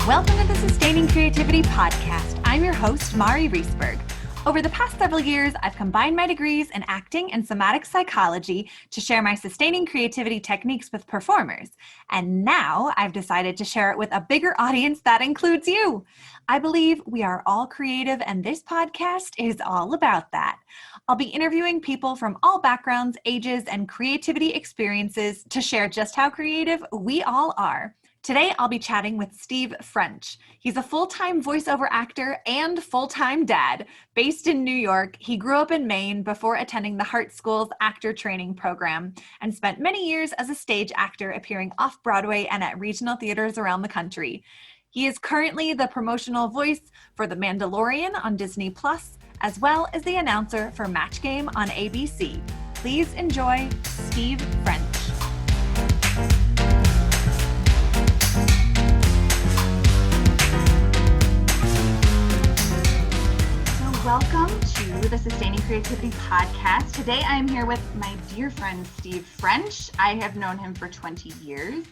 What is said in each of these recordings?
Welcome to the Sustaining Creativity Podcast. I'm your host, Mari Riesberg. Over the past several years, I've combined my degrees in acting and somatic psychology to share my sustaining creativity techniques with performers. And now I've decided to share it with a bigger audience that includes you. I believe we are all creative, and this podcast is all about that. I'll be interviewing people from all backgrounds, ages, and creativity experiences to share just how creative we all are. Today, I'll be chatting with Steve French. He's a full-time voiceover actor and full-time dad. Based in New York, he grew up in Maine before attending the Hartt School's actor training program and spent many years as a stage actor appearing off-Broadway and at regional theaters around the country. He is currently the promotional voice for The Mandalorian on Disney+, as well as the announcer for Match Game on ABC. Please enjoy Steve French. Welcome to the Sustaining Creativity Podcast. Today I'm here with my dear friend Steve French. I have known him for 20 years.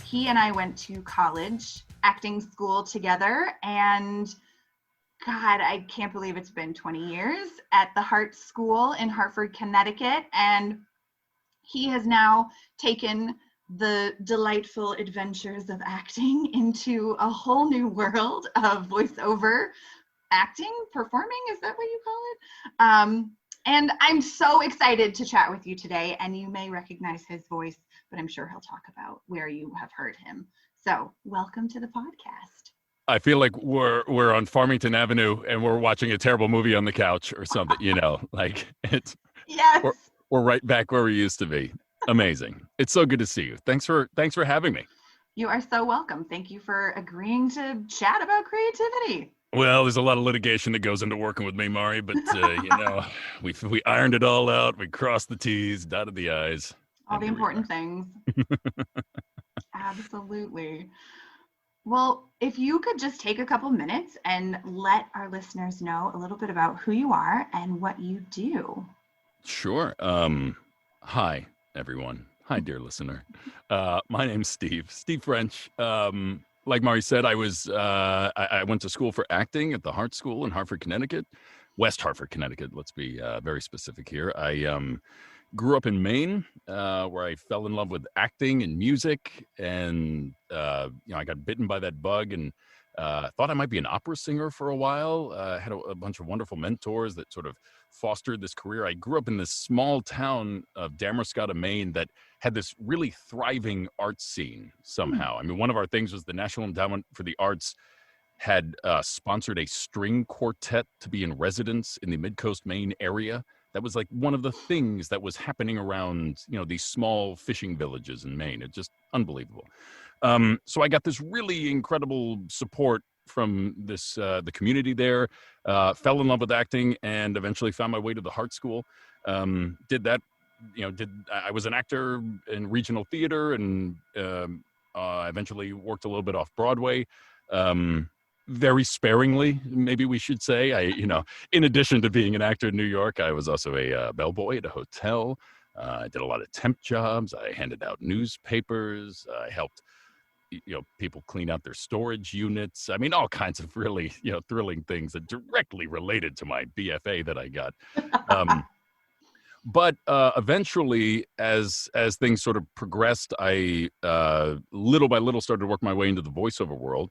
He and I went to college acting school together, and God, I can't believe it's been 20 years at the Hartt School in Hartford, Connecticut, and he has now taken the delightful adventures of acting into a whole new world of voiceover acting, performing, is that what you call it? And I'm so excited to chat with you today, and you may recognize his voice, but I'm sure he'll talk about where you have heard him. So welcome to the podcast. I feel like we're on Farmington Avenue and we're watching a terrible movie on the couch or something, like it's, yes, we're right back where we used to be. Amazing. It's so good to see you. Thanks for having me. You are so welcome. Thank you for agreeing to chat about creativity. Well, there's a lot of litigation that goes into working with me, Mari, but we ironed it all out. We crossed the T's, dotted the I's. All the important things. Absolutely. Well, if you could just take a couple minutes and let our listeners know a little bit about who you are and what you do. Sure. Hi, everyone. Hi, dear listener. My name's Steve French. Like Mari said, I went to school for acting at the Hartt School in Hartford, Connecticut, West Hartford, Connecticut. Let's be very specific here. I grew up in Maine, where I fell in love with acting and music, and I got bitten by that bug and thought I might be an opera singer for a while. Had a bunch of wonderful mentors that sort of fostered this career. I grew up in this small town of Damascotta, Maine, that had this really thriving art scene somehow. I mean, one of our things was the National Endowment for the Arts had sponsored a string quartet to be in residence in the Mid-Coast Maine area. That was like one of the things that was happening around, these small fishing villages in Maine. It's just unbelievable. So I got this really incredible support from the community there, fell in love with acting, and eventually found my way to the Hartt School. Did that, I was an actor in regional theater, and eventually worked a little bit off Broadway. Very sparingly, maybe we should say. In addition to being an actor in New York, I was also a bellboy at a hotel. I did a lot of temp jobs. I handed out newspapers. I helped people clean out their storage units. I mean, all kinds of really, thrilling things that directly related to my BFA that I got. But eventually, as things sort of progressed, I little by little started to work my way into the voiceover world.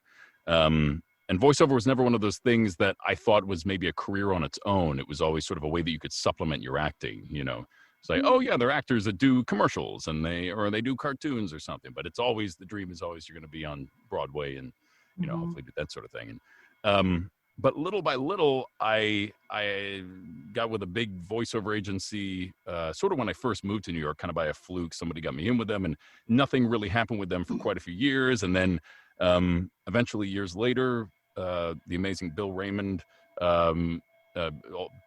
And voiceover was never one of those things that I thought was maybe a career on its own. It was always sort of a way that you could supplement your acting, It's like, oh yeah, they're actors that do commercials and they do cartoons or something. But the dream is always you're going to be on Broadway and, hopefully do that sort of thing. And, but little by little, I got with a big voiceover agency, sort of when I first moved to New York, kind of by a fluke. Somebody got me in with them, and nothing really happened with them for quite a few years. And then eventually, years later, the amazing Bill Raymond,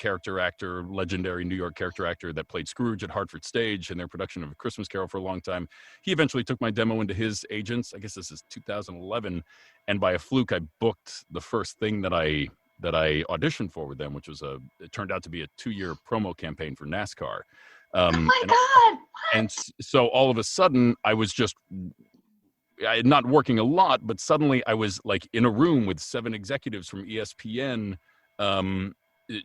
character actor, legendary New York character actor that played Scrooge at Hartford Stage in their production of A Christmas Carol for a long time. He eventually took my demo into his agents. I guess this is 2011. And by a fluke, I booked the first thing that I auditioned for with them, which was it turned out to be a 2-year promo campaign for NASCAR. Oh my God. What? And so all of a sudden I was just not working a lot, but suddenly I was like in a room with 7 executives from ESPN,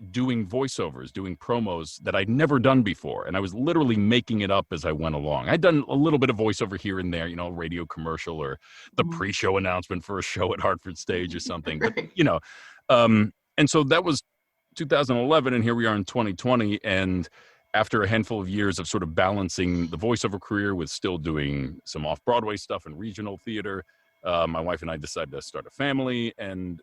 doing voiceovers, doing promos that I'd never done before. And I was literally making it up as I went along. I'd done a little bit of voiceover here and there, radio commercial or the pre-show announcement for a show at Hartford Stage or something. But, and so that was 2011, and here we are in 2020. And after a handful of years of sort of balancing the voiceover career with still doing some off-Broadway stuff and regional theater, my wife and I decided to start a family, and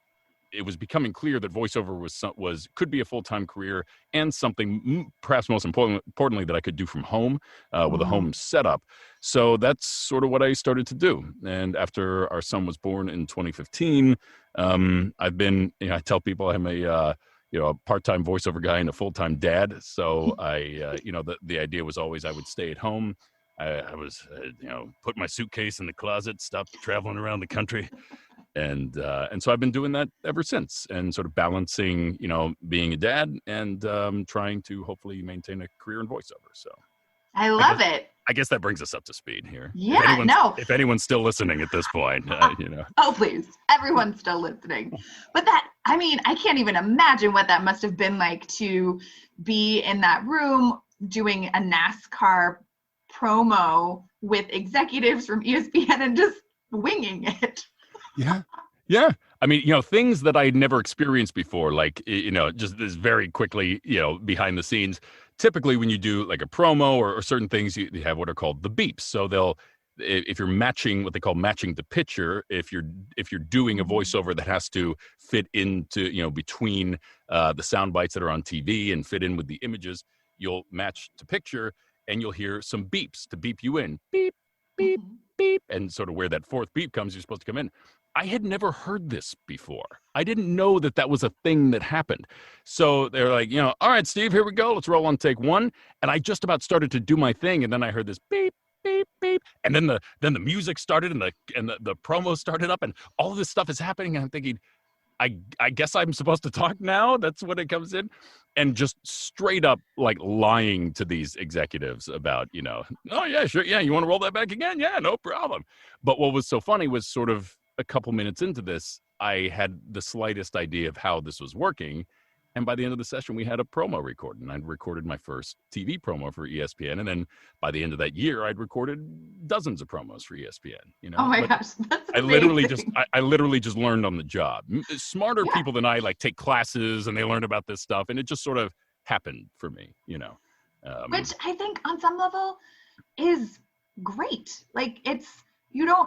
it was becoming clear that voiceover could be a full-time career and something perhaps most importantly that I could do from home with a home setup. So that's sort of what I started to do. And after our son was born in 2015, I've been, I tell people I'm a part-time voiceover guy and a full-time dad. So the idea was always I would stay at home. I was, put my suitcase in the closet, stop traveling around the country. And so I've been doing that ever since, and sort of balancing, being a dad and trying to hopefully maintain a career in voiceover. So I love it. I guess that brings us up to speed here. Yeah, if anyone's still listening at this point, Oh, please. Everyone's still listening. But I can't even imagine what that must have been like to be in that room doing a NASCAR promo with executives from ESPN and just winging it. Yeah. I mean, things that I'd never experienced before, like, just this very quickly, behind the scenes. Typically when you do like a promo or certain things, you have what are called the beeps. So if you're matching what they call matching the picture, if you're doing a voiceover that has to fit into, between the sound bites that are on TV and fit in with the images, you'll match to picture and you'll hear some beeps to beep you in. Beep, beep, beep. And sort of where that fourth beep comes, you're supposed to come in. I had never heard this before. I didn't know that was a thing that happened. So they're like, all right, Steve, here we go. Let's roll on take 1. And I just about started to do my thing. And then I heard this beep, beep, beep. And then the music started and the promo started up and all of this stuff is happening. And I'm thinking, I guess I'm supposed to talk now. That's when it comes in. And just straight up like lying to these executives about, oh yeah, sure. Yeah. You want to roll that back again? Yeah, no problem. But what was so funny was sort of a couple minutes into this, I had the slightest idea of how this was working. And by the end of the session, we had a promo recorded. And I'd recorded my first TV promo for ESPN. And then by the end of that year, I'd recorded dozens of promos for ESPN. Oh my gosh, that's amazing. I literally just learned on the job. Smarter people than I like take classes and they learn about this stuff. And it just sort of happened for me, Which I think on some level is great. Like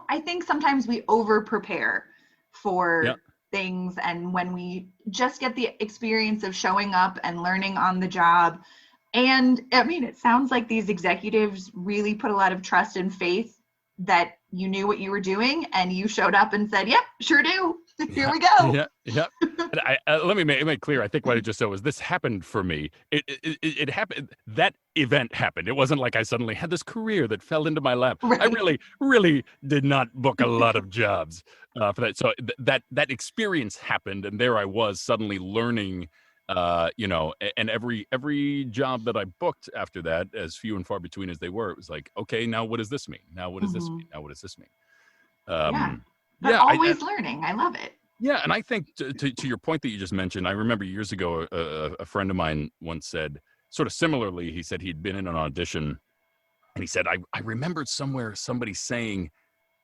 I think sometimes we over prepare for things, and when we just get the experience of showing up and learning on the job. And it sounds like these executives really put a lot of trust and faith that you knew what you were doing, and you showed up and said, yep, sure do. Here we go. Yeah. Let me make clear. I think what I just said was this happened for me. It happened. That event happened. It wasn't like I suddenly had this career that fell into my lap. Right. I really did not book a lot of jobs for that. So that experience happened, and there I was suddenly learning. And every job that I booked after that, as few and far between as they were, it was like, okay, now what does this mean? Now what does this mean? Now what does this mean? But always learning. I love it. Yeah. And I think to your point that you just mentioned, I remember years ago, a friend of mine once said, sort of similarly, he said he'd been in an audition and he said, I remembered somewhere somebody saying,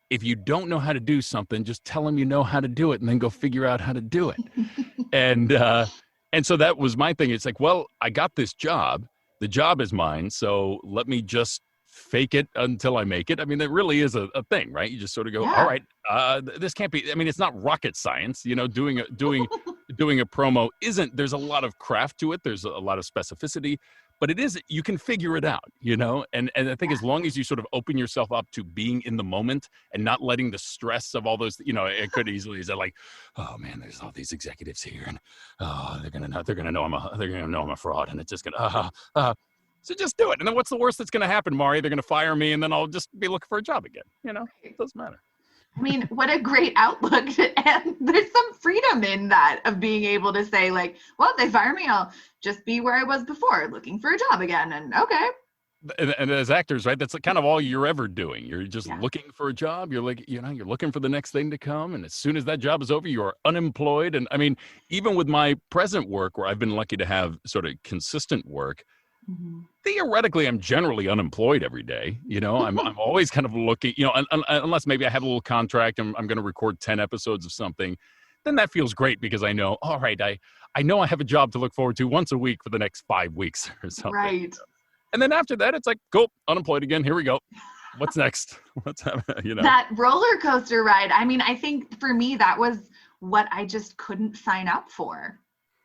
if you don't know how to do something, just tell them you know how to do it and then go figure out how to do it. And so that was my thing. It's like, well, I got this job. The job is mine. So let me just fake it until I make it. That really is a thing, right? You just sort of go, all right, this can't be, it's not rocket science, doing a promo there's a lot of craft to it. There's a lot of specificity, but it is, you can figure it out, and I think as long as you sort of open yourself up to being in the moment and not letting the stress of all those, it could easily say like, oh man, there's all these executives here and they're going to know I'm a fraud, and it's just going to, so just do it. And then what's the worst that's going to happen, Mari? They're going to fire me and then I'll just be looking for a job again. It doesn't matter. What a great outlook. And there's some freedom in that of being able to say like, well, if they fire me, I'll just be where I was before, looking for a job again. And okay. and as actors, right, that's kind of all you're ever doing. You're just Yeah. looking for a job. You're like, you're looking for the next thing to come. And as soon as that job is over, you are unemployed. And I mean, even with my present work, where I've been lucky to have sort of consistent work, Mm-hmm. theoretically, I'm generally unemployed every day. I'm always kind of looking, unless maybe I have a little contract and I'm going to record 10 episodes of something, then that feels great because I know, all right, I know I have a job to look forward to once a week for the next 5 weeks or something. Right. And then after that, it's like, cool, unemployed again. Here we go. What's next? What's happening? That roller coaster ride. I mean, I think for me, that was what I just couldn't sign up for.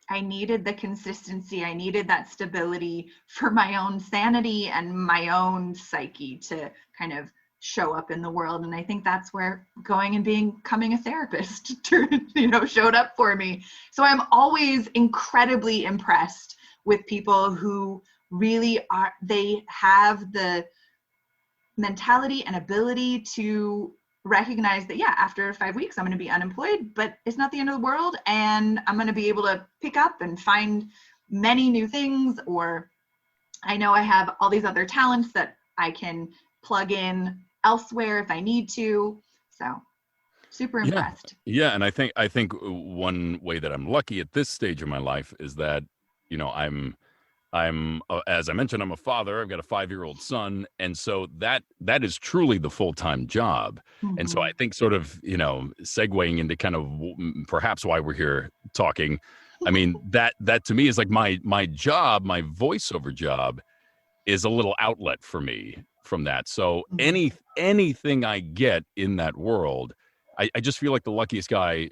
I needed the consistency. I needed that stability for my own sanity and my own psyche to kind of show up in the world. And I think that's where going and becoming a therapist, showed up for me. So I'm always incredibly impressed with people who really they have the mentality and ability to recognize that, after 5 weeks, I'm going to be unemployed, but it's not the end of the world. And I'm going to be able to pick up and find many new things, or I know I have all these other talents that I can plug in elsewhere if I need to. So super impressed. Yeah. And I think one way that I'm lucky at this stage of my life is that, I'm as I mentioned, I'm a father. I've got a 5-year-old son. And so that is truly the full-time job. Mm-hmm. And so I think sort of, segueing into kind of perhaps why we're here talking. I mean, that to me is like my job, my voiceover job is a little outlet for me from that. So anything I get in that world, I just feel like the luckiest guy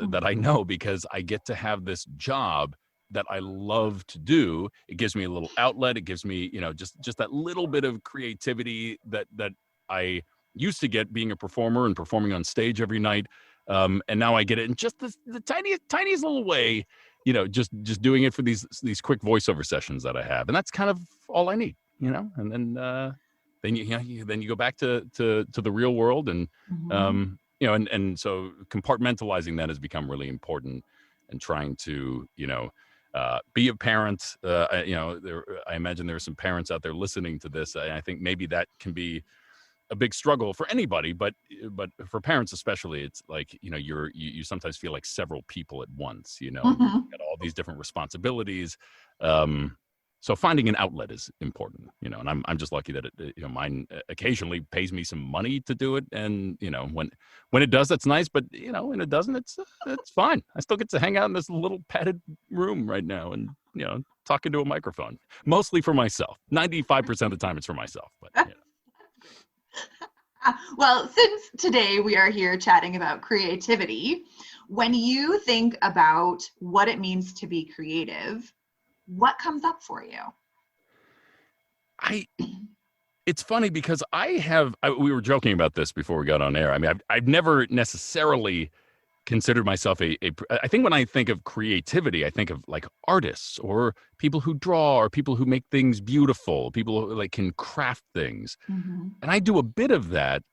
that I know, because I get to have this job that I love to do. It gives me a little outlet. It gives me, just that little bit of creativity that I used to get being a performer and performing on stage every night. And now I get it in just the tiniest little way, just doing it for these quick voiceover sessions that I have. And that's kind of all I need, and then you go back to the real world. And, and so compartmentalizing that has become really important, and trying to, be a parent. I imagine there are some parents out there listening to this. I think maybe that can be a big struggle for anybody, but for parents especially, it's like, you sometimes feel like several people at once, you've got all these different responsibilities. So finding an outlet is important, and I'm just lucky that it, mine occasionally pays me some money to do it. And, when it does, that's nice, but when it doesn't, it's fine. I still get to hang out in this little padded room right now and, talking to a microphone, mostly for myself. 95% of the time it's for myself, but Well, since today we are here chatting about creativity, when you think about what it means to be creative, what comes up for you? It's funny because we were joking about this before we got on air. I mean, I've never necessarily considered myself I think when I think of creativity, I think of like artists or people who draw or people who make things beautiful, people who like can craft things. Mm-hmm. And I do a bit of that,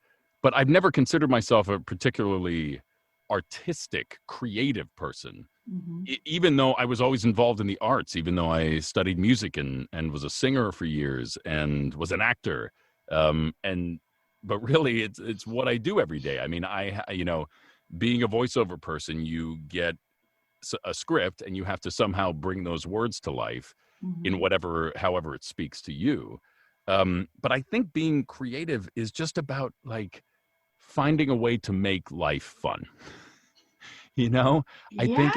but I've never considered myself a particularly artistic, creative person. Mm-hmm. Even though I was always involved in the arts, even though I studied music and was a singer for years and was an actor. But really it's what I do every day. I mean, being a voiceover person, you get a script and you have to somehow bring those words to life in however it speaks to you. But I think being creative is just about like finding a way to make life fun. I think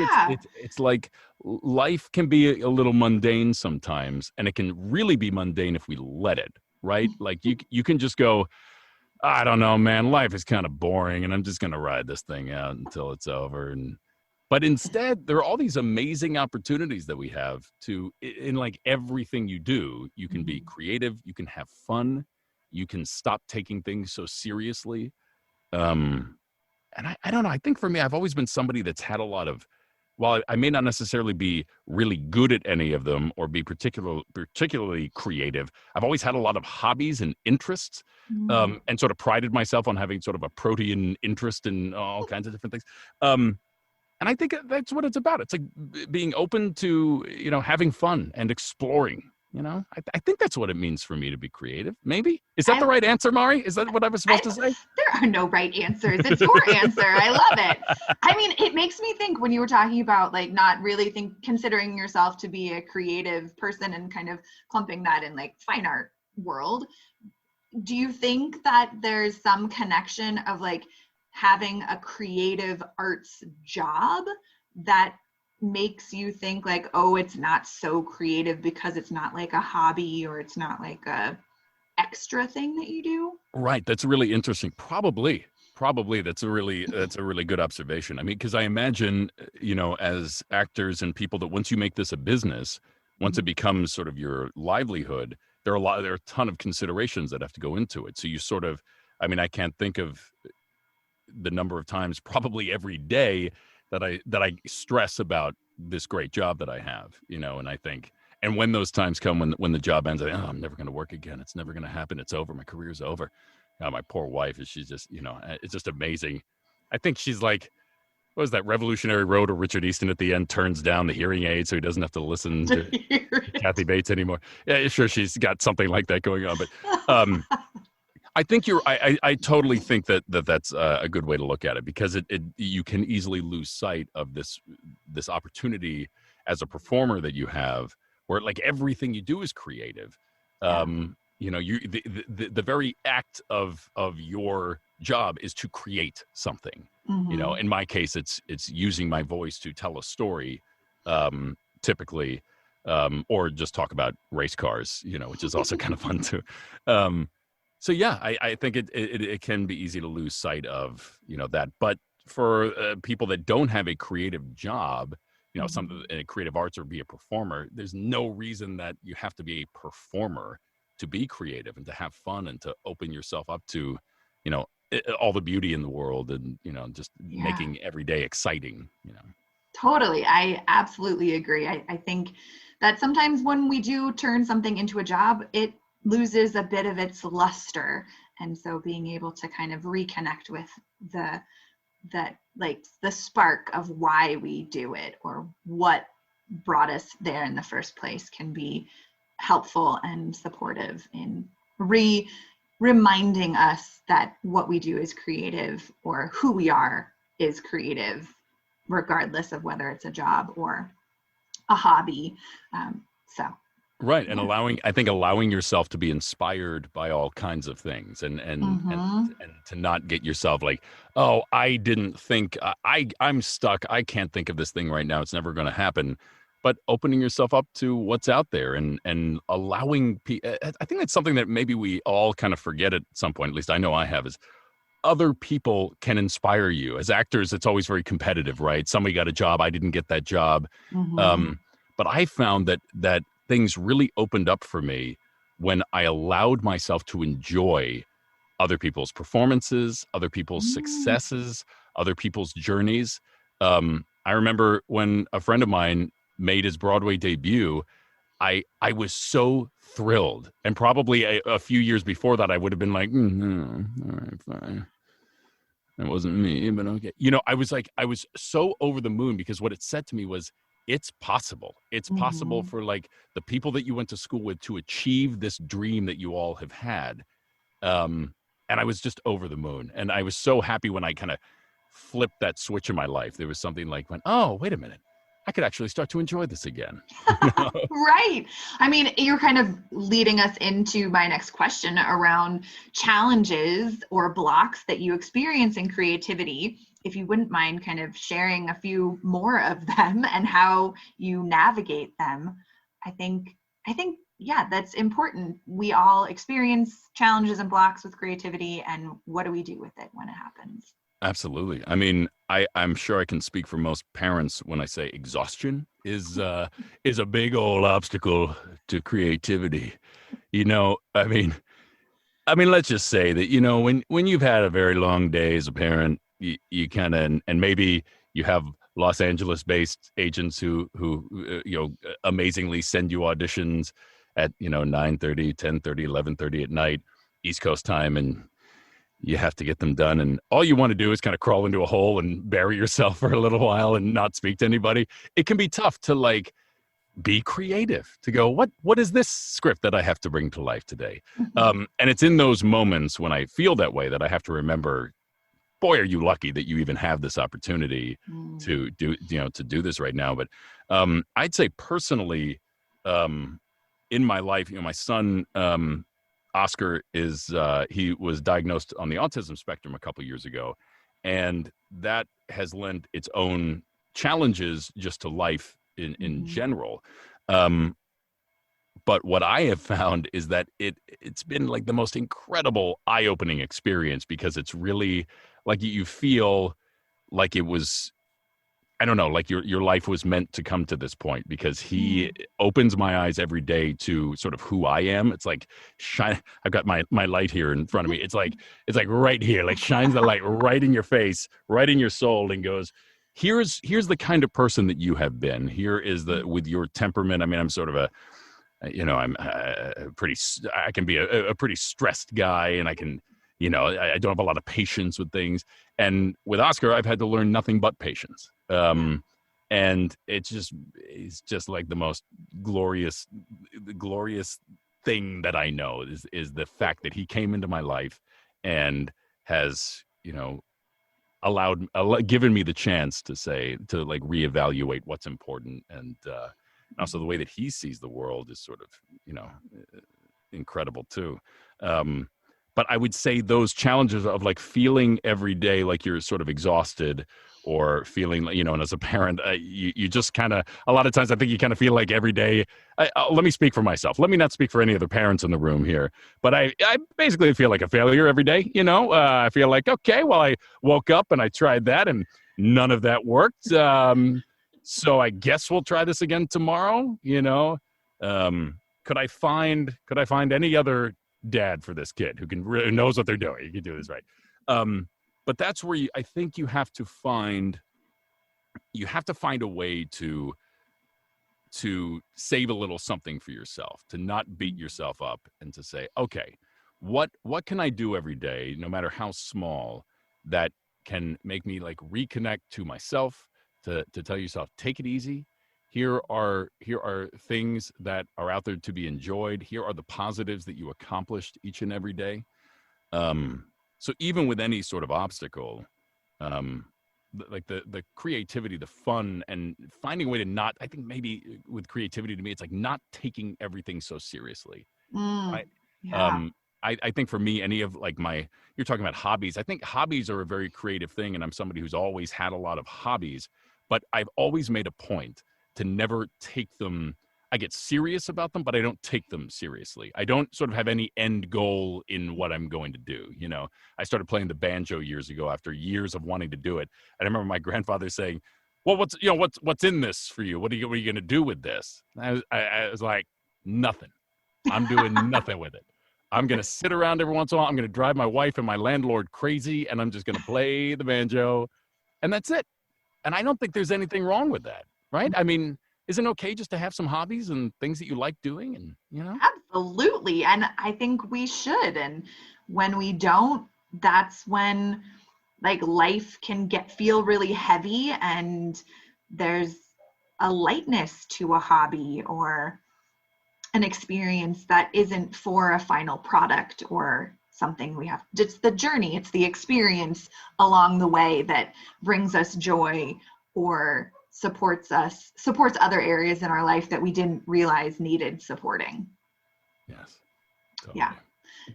it's like life can be a little mundane sometimes, and it can really be mundane if we let it, right? Like you can just go, I don't know, man, life is kind of boring and I'm just going to ride this thing out until it's over. But instead, there are all these amazing opportunities that we have in like everything you do. You can be creative, you can have fun, you can stop taking things so seriously. And I don't know, I think for me, I've always been somebody that's had a lot of, while I may not necessarily be really good at any of them or be particularly creative, I've always had a lot of hobbies and interests, and sort of prided myself on having sort of a protean interest in all kinds of different things. And I think that's what it's about. It's like being open to, having fun and exploring, I think that's what it means for me to be creative. Maybe. Is that the right answer, Mari? Is that what I was supposed to say? There are no right answers. It's your answer. I love it. I mean, it makes me think when you were talking about like not really considering yourself to be a creative person and kind of clumping that in like fine art world. Do you think that there's some connection of like having a creative arts job that makes you think like, oh, it's not so creative because it's not like a hobby or it's not like a extra thing that you do? Right. That's really interesting. Probably that's a really good observation. I mean, because I imagine, as actors and people that once you make this a business, once it becomes sort of your livelihood, there are a ton of considerations that have to go into it. So you sort of, I mean, I can't think of the number of times probably every day that I stress about this great job that I have, and I think, and when those times come, when the job ends, I'm never going to work again. It's never going to happen. It's over. My career's over. My poor wife, she's just, it's just amazing. I think she's like, what was that Revolutionary Road, or Richard Easton at the end turns down the hearing aid so he doesn't have to listen to Kathy Bates anymore. Yeah, sure, she's got something like that going on, but I think I totally think that's a good way to look at it, because you can easily lose sight of this opportunity as a performer that you have, where like everything you do is creative. The very act of your job is to create something. Mm-hmm. In my case, it's using my voice to tell a story, typically, or just talk about race cars, which is also kind of fun too. So yeah, I think it can be easy to lose sight of, that. But for people that don't have a creative job, something in creative arts or be a performer, there's no reason that you have to be a performer to be creative and to have fun and to open yourself up to, all the beauty in the world and, just making every day exciting, Totally. I absolutely agree. I think that sometimes when we do turn something into a job, it loses a bit of its luster. And so being able to kind of reconnect with the spark of why we do it or what brought us there in the first place can be helpful and supportive in reminding us that what we do is creative, or who we are is creative, regardless of whether it's a job or a hobby. Right. And allowing yourself to be inspired by all kinds of things and to not get yourself like, oh, I didn't think I'm stuck. I can't think of this thing right now. It's never going to happen. But opening yourself up to what's out there and allowing I think that's something that maybe we all kind of forget at some point, at least I know I have, is other people can inspire you. As actors, it's always very competitive, right? Somebody got a job. I didn't get that job. Mm-hmm. But I found that things really opened up for me when I allowed myself to enjoy other people's performances, other people's successes, other people's journeys. I remember when a friend of mine made his Broadway debut, I was so thrilled. And probably a few years before that, I would have been like, all right, fine. That wasn't me, but okay. I was so over the moon, because what it said to me was, it's possible. It's possible for like the people that you went to school with to achieve this dream that you all have had. And I was just over the moon. And I was so happy when I kind of flipped that switch in my life. There was something like, oh, wait a minute. I could actually start to enjoy this again. Right. I mean, you're kind of leading us into my next question around challenges or blocks that you experience in creativity. If you wouldn't mind kind of sharing a few more of them and how you navigate them, I think, yeah, that's important. We all experience challenges and blocks with creativity, and what do we do with it when it happens? Absolutely. I mean, I'm sure I can speak for most parents when I say exhaustion is a big old obstacle to creativity. I mean, let's just say that, when you've had a very long day as a parent, you kind of, and maybe you have Los Angeles-based agents who amazingly send you auditions at 9:30, 10:30, 11:30 at night, East Coast time, and you have to get them done, and all you want to do is kind of crawl into a hole and bury yourself for a little while and not speak to anybody. It can be tough to like be creative, to go, what is this script that I have to bring to life today? Mhm. And it's in those moments when I feel that way that I have to remember, boy, are you lucky that you even have this opportunity Mm. to do this right now. But I'd say personally, in my life, my son, Oscar, he was diagnosed on the autism spectrum a couple years ago, and that has lent its own challenges just to life in Mhm. general. Um, but what I have found is that it's been like the most incredible eye-opening experience, because it's really like you feel like it was, I don't know, like your life was meant to come to this point, because he Mm. opens my eyes every day to sort of who I am. It's like shine. I've got my light here in front of me. It's like right here, like shines the light right in your face, right in your soul, and goes, here's the kind of person that you have been. Here is with your temperament. I mean, I'm sort of I'm I can be a pretty stressed guy, and I can, I don't have a lot of patience with things. And with Oscar, I've had to learn nothing but patience. And it's just like the most glorious thing that I know is the fact that he came into my life and has, given me the chance to like reevaluate what's important. And also the way that he sees the world is sort of, incredible too. Um, but I would say those challenges of like feeling every day like you're sort of exhausted, or feeling like, and as a parent, you just kind of, a lot of times I think you kind of feel like every day, let me speak for myself. Let me not speak for any other parents in the room here, but I basically feel like a failure every day. I feel like, okay, well, I woke up and I tried that and none of that worked. So I guess we'll try this again tomorrow. Could I find any other dad for this kid who knows what they're doing? You can do this right. But that's where I think you have to find a way to save a little something for yourself, to not beat yourself up, and to say, okay, what can I do every day, no matter how small, that can make me like reconnect to myself, to tell yourself, take it easy. Here are things that are out there to be enjoyed. Here are the positives that you accomplished each and every day. So even with any sort of obstacle, like the creativity, the fun, and finding a way to not, I think maybe with creativity, to me, it's like not taking everything so seriously, Mm. right? Yeah. I think for me, any of like you're talking about hobbies. I think hobbies are a very creative thing, and I'm somebody who's always had a lot of hobbies, but I've always made a point to never take them. I get serious about them, but I don't take them seriously. I don't sort of have any end goal in what I'm going to do. I started playing the banjo years ago after years of wanting to do it. And I remember my grandfather saying, well, what's in this for you? What are you going to do with this? And I was like, nothing. I'm doing nothing with it. I'm going to sit around every once in a while. I'm going to drive my wife and my landlord crazy, and I'm just going to play the banjo, and that's it. And I don't think there's anything wrong with that, right? I mean, isn't it okay just to have some hobbies and things that you like doing? And Absolutely. And I think we should. And when we don't, that's when like life can feel really heavy, and there's a lightness to a hobby or an experience that isn't for a final product or something we have. It's the journey, it's the experience along the way that brings us joy or supports other areas in our life that we didn't realize needed supporting. yes, totally. Yeah.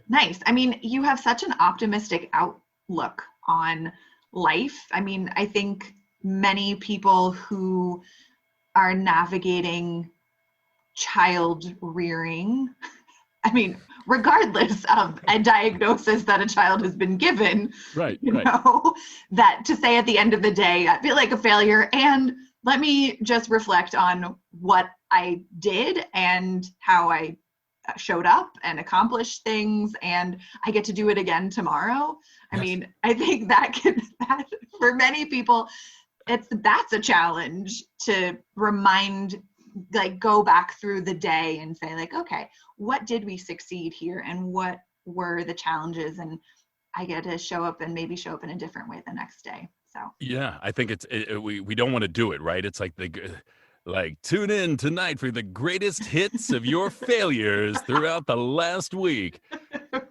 Nice. I mean, you have such an optimistic outlook on life. I mean, I think many people who are navigating child rearing, I mean, regardless of a diagnosis that a child has been given, Right. that to say at the end of the day, I feel like a failure, and let me just reflect on what I did and how I showed up and accomplished things, and I get to do it again tomorrow. I mean, I think that for many people, that's a challenge to remind, like go back through the day and say like, okay, what did we succeed here and what were the challenges, and I get to show up in a different way the next day. So yeah, I think we don't want to do it, right? It's like like, tune in tonight for the greatest hits of your failures throughout the last week.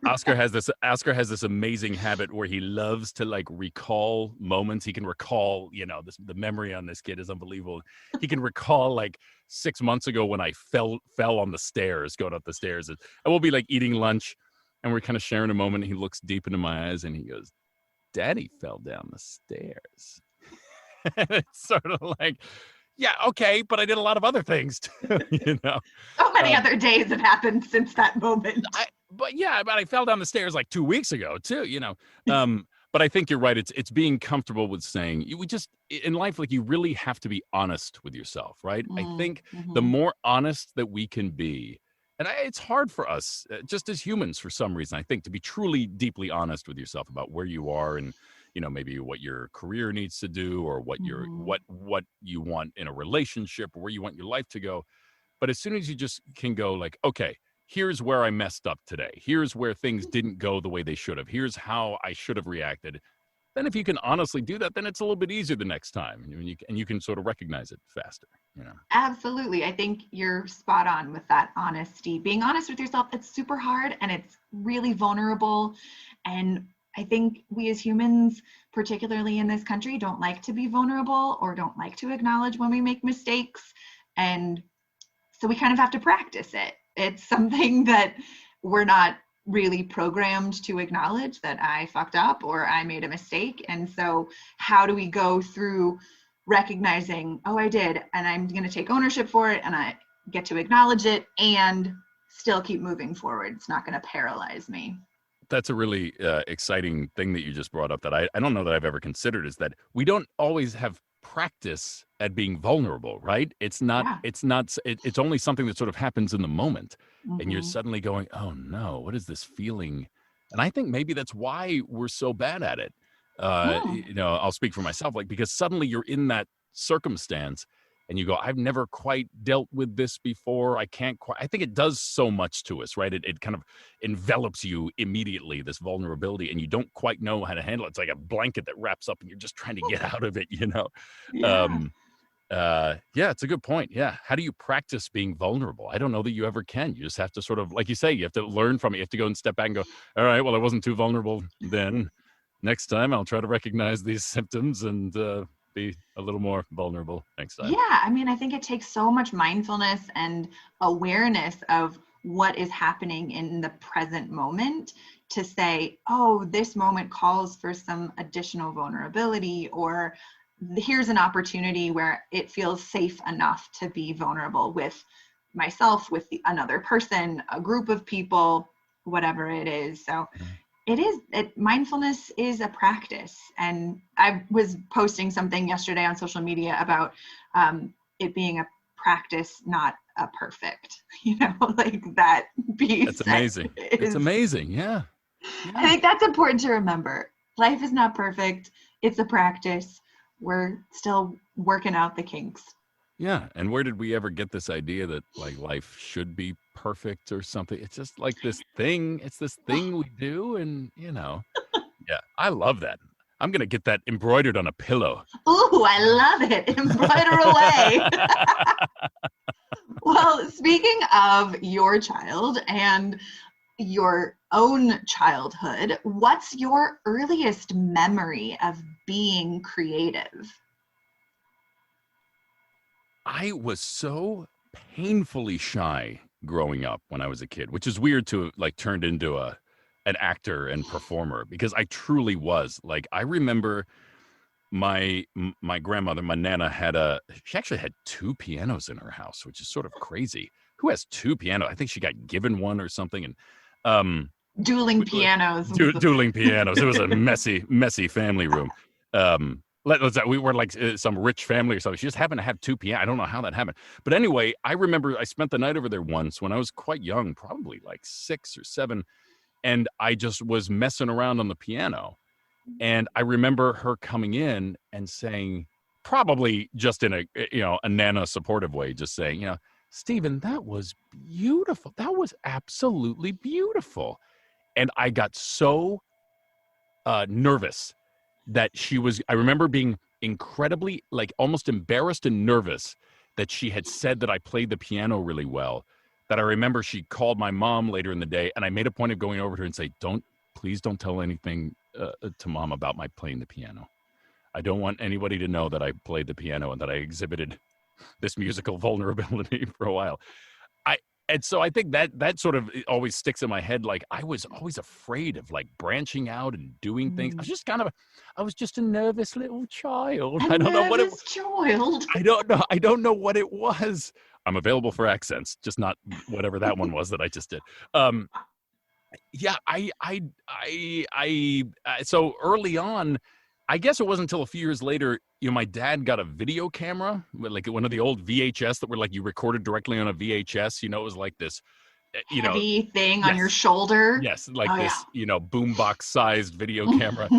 Oscar has this amazing habit where he loves to like recall moments. He can recall, the memory on this kid is unbelievable. He can recall like 6 months ago when I fell on the stairs, going up the stairs. And we'll be like eating lunch and we're kind of sharing a moment. And he looks deep into my eyes and he goes, "Daddy fell down the stairs." And it's sort of like, yeah, okay, but I did a lot of other things too, So many other days have happened since that moment. But I fell down the stairs like 2 weeks ago too, But I think you're right. It's being comfortable with saying we just in life, like you really have to be honest with yourself, right? I think the more honest that we can be, and it's hard for us just as humans for some reason, I think, to be truly deeply honest with yourself about where you are and maybe what your career needs to do or what what you want in a relationship or where you want your life to go. But as soon as you just can go like, okay, here's where I messed up today. Here's where things didn't go the way they should have. Here's how I should have reacted. Then if you can honestly do that, then it's a little bit easier the next time. And you can sort of recognize it faster, Absolutely. I think you're spot on with that honesty. Being honest with yourself, it's super hard and it's really vulnerable. And I think we as humans, particularly in this country, don't like to be vulnerable or don't like to acknowledge when we make mistakes. And so we kind of have to practice it. It's something that we're not really programmed to acknowledge, that I fucked up or I made a mistake. And so how do we go through recognizing, oh, I did, and I'm going to take ownership for it and I get to acknowledge it and still keep moving forward. It's not going to paralyze me. That's a really exciting thing that you just brought up that I don't know that I've ever considered, is that we don't always have practice at being vulnerable, right? It's only something that sort of happens in the moment and you're suddenly going, oh no, what is this feeling? And I think maybe that's why we're so bad at it. I'll speak for myself, like, because suddenly you're in that circumstance and you go, I've never quite dealt with this before. I can't quite. I think it does so much to us, right? It kind of envelops you immediately, this vulnerability, and you don't quite know how to handle it. It's like a blanket that wraps up and you're just trying to get out of it, it's a good point. Yeah. How do you practice being vulnerable? I don't know that you ever can. You just have to sort of, like you say, you have to learn from it. You have to go and step back and go, all right, well, I wasn't too vulnerable then. Next time I'll try to recognize these symptoms and be a little more vulnerable next time. Yeah, I mean, I think it takes so much mindfulness and awareness of what is happening in the present moment to say, oh, this moment calls for some additional vulnerability, or here's an opportunity where it feels safe enough to be vulnerable with myself, with another person, a group of people, whatever it is. So mindfulness is a practice. And I was posting something yesterday on social media about it being a practice, not a perfect, like that piece. That's amazing. It's amazing. Yeah. I think that's important to remember. Life is not perfect. It's a practice. We're still working out the kinks. Yeah. And where did we ever get this idea that like life should be perfect or something? It's just like this thing. It's this thing we do. And, yeah, I love that. I'm going to get that embroidered on a pillow. Ooh, I love it. Embroider away. Well, speaking of your child and your own childhood, what's your earliest memory of being creative? I was so painfully shy growing up when I was a kid, which is weird to like turned into an actor and performer, because I truly was. Like, I remember my grandmother, my Nana, she actually had 2 pianos in her house, which is sort of crazy. Who has 2 pianos? I think she got given one or something. And dueling pianos. Dueling pianos. It was a messy family room. We were like some rich family or something. She just happened to have 2 pianos. I don't know how that happened. But anyway, I remember I spent the night over there once when I was quite young, probably like 6 or 7. And I just was messing around on the piano. And I remember her coming in and saying, probably just in a Nana supportive way, just saying, Stephen, that was beautiful. That was absolutely beautiful. And I got so nervous that I remember being incredibly, like, almost embarrassed and nervous that she had said that I played the piano really well, that I remember she called my mom later in the day, and I made a point of going over to her and say, please don't tell anything to Mom about my playing the piano. I don't want anybody to know that I played the piano and that I exhibited this musical vulnerability for a while. And so I think that sort of always sticks in my head. Like, I was always afraid of like branching out and doing things. I was just a nervous little child. I don't know what it was. Child. I don't know what it was. I'm available for accents, just not whatever that one was that I just did. Yeah, so early on, I guess it wasn't until a few years later, my dad got a video camera, like one of the old VHS that were like you recorded directly on a VHS. It was like this, heavy thing on your shoulder. Yes, like boombox sized video camera.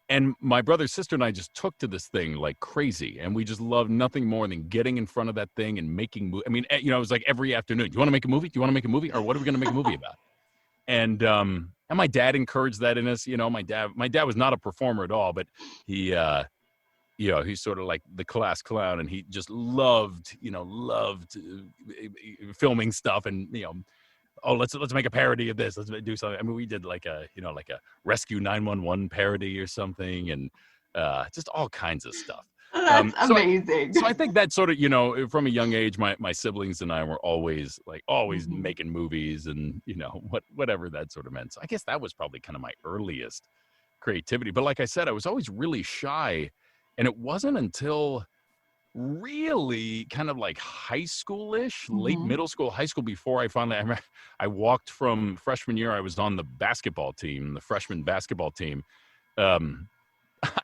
And my brother, sister, and I just took to this thing like crazy, and we just loved nothing more than getting in front of that thing and making. I mean, it was like every afternoon. Do you want to make a movie? Do you want to make a movie? Or what are we going to make a movie about? And my dad encouraged that in us. My dad was not a performer at all, but he, he's sort of like the class clown, and he just loved filming stuff, and let's make a parody of this. Let's do something. I mean, we did like a Rescue 911 parody or something, and just all kinds of stuff. That's amazing. So I think that sort of, from a young age, my siblings and I were always making movies and, whatever that sort of meant. So I guess that was probably kind of my earliest creativity. But like I said, I was always really shy. And it wasn't until really kind of like high school-ish, late middle school, high school, before I walked from freshman year. I was on the basketball team, the freshman basketball team.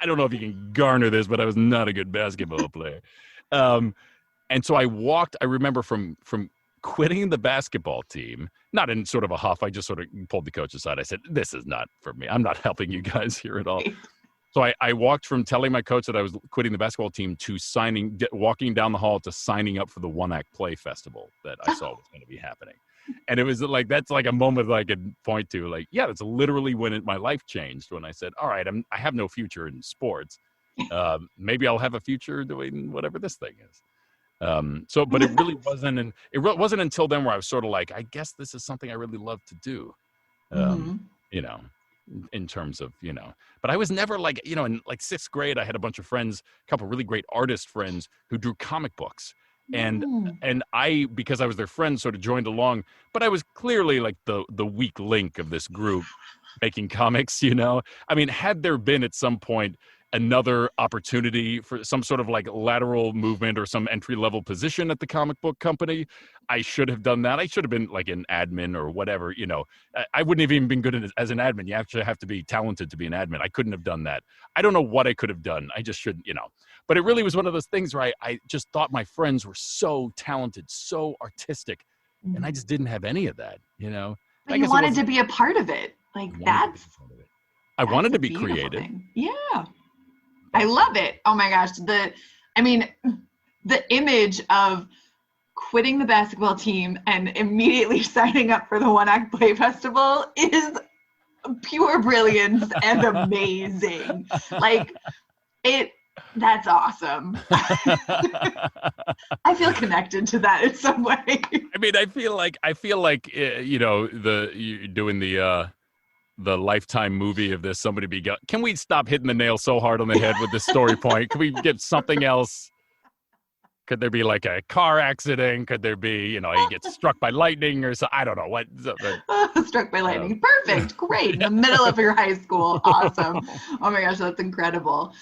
I don't know if you can garner this, but I was not a good basketball player. And so I remember from quitting the basketball team, not in sort of a huff. I just sort of pulled the coach aside. I said, this is not for me. I'm not helping you guys here at all. So I walked from telling my coach that I was quitting the basketball team to walking down the hall to signing up for the one-act play festival that I saw was going to be happening. And it was like, that's like a moment that I could point to, like, yeah, that's literally when my life changed, when I said, all right, I have no future in sports. Maybe I'll have a future doing whatever this thing is. But it really wasn't, and it wasn't until then where I was sort of like, I guess this is something I really love to do, in terms of, but I was never like, in like sixth grade, I had a bunch of friends, a couple really great artist friends who drew comic books. And I, because I was their friend, sort of joined along, but I was clearly like the weak link of this group making comics, I mean, had there been at some point another opportunity for some sort of like lateral movement or some entry-level position at the comic book company, I should have done that. I should have been like an admin or whatever, I wouldn't have even been good as an admin. You actually have to be talented to be an admin. I couldn't have done that. I don't know what I could have done. I just shouldn't, But it really was one of those things where I just thought my friends were so talented, so artistic, and I just didn't have any of that, But you wanted to be a part of it. Like I wanted to be creative. Yeah. I love it. Oh my gosh. The image of quitting the basketball team and immediately signing up for the One Act Play Festival is pure brilliance and amazing. Like that's awesome. I feel connected to that in some way. I mean, I feel like you're doing the Lifetime movie of this. Somebody can we stop hitting the nail so hard on the head with this story point? Can we get something else? Could there be like a car accident? Could there be, he gets struck by lightning or so? I don't know what. Struck by lightning. Perfect. Great. In the middle of your high school. Awesome. Oh my gosh, that's incredible.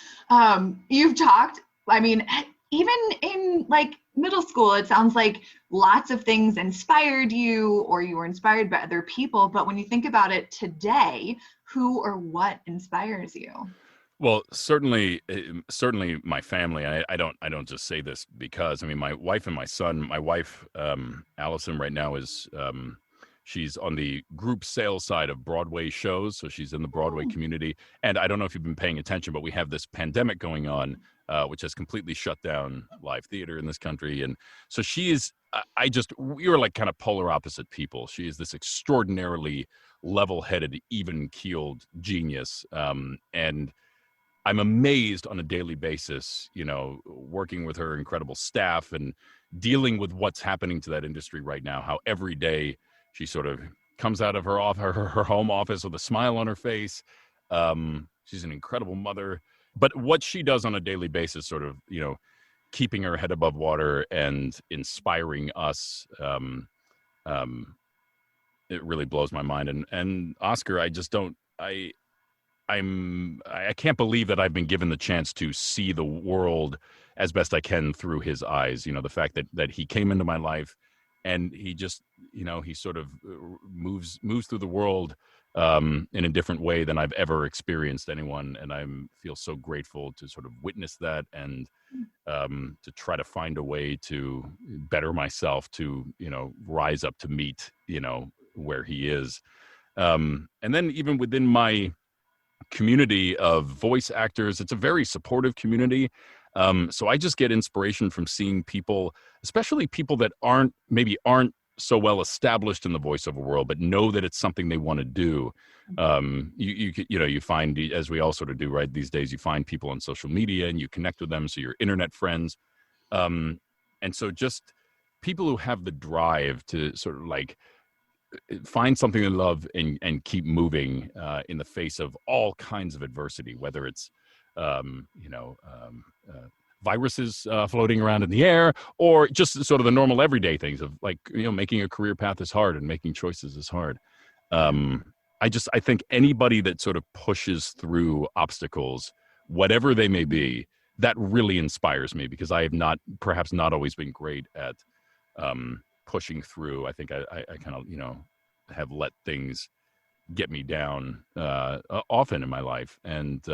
You've talked, I mean, even in like middle school, it sounds like lots of things inspired you or you were inspired by other people. But when you think about it today, who or what inspires you? Well, certainly my family. I don't just say this because, I mean, my wife and my son, my wife, Allison, right now is, she's on the group sales side of Broadway shows. So she's in the Broadway community. And I don't know if you've been paying attention, but we have this pandemic going on, which has completely shut down live theater in this country. And so she is, we were like kind of polar opposite people. She is this extraordinarily level-headed, even-keeled genius. And I'm amazed on a daily basis, working with her incredible staff and dealing with what's happening to that industry right now, how every day she sort of comes out of her home office with a smile on her face. She's an incredible mother. But what she does on a daily basis, sort of, keeping her head above water and inspiring us, it really blows my mind. And Oscar, I can't believe that I've been given the chance to see the world as best I can through his eyes. The fact that he came into my life and he just, he sort of moves through the world in a different way than I've ever experienced anyone. And I feel so grateful to sort of witness that and to try to find a way to better myself, to, rise up to meet, where he is. And then even within my community of voice actors, it's a very supportive community. So I just get inspiration from seeing people, especially people that aren't so well established in the voiceover world, but know that it's something they want to do. You find, as we all sort of do right these days, you find people on social media and you connect with them. So you're internet friends. And so just people who have the drive to sort of like find something they love and keep moving in the face of all kinds of adversity, whether it's viruses floating around in the air, or just sort of the normal everyday things of like, making a career path is hard and making choices is hard. I think anybody that sort of pushes through obstacles, whatever they may be, that really inspires me, because I have perhaps not always been great at pushing through. I think I kind of, have let things get me down often in my life. And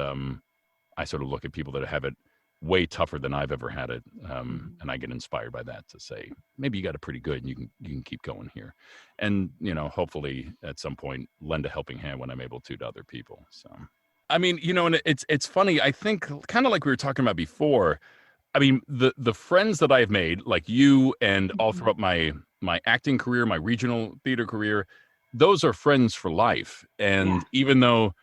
I sort of look at people that have it way tougher than I've ever had it. And I get inspired by that to say, maybe you got it pretty good and you can keep going here. And, hopefully at some point lend a helping hand when I'm able to other people. So, I mean, and it's funny. I think kind of like we were talking about before, I mean, the friends that I've made, like you, and all throughout my acting career, my regional theater career, those are friends for life. And even though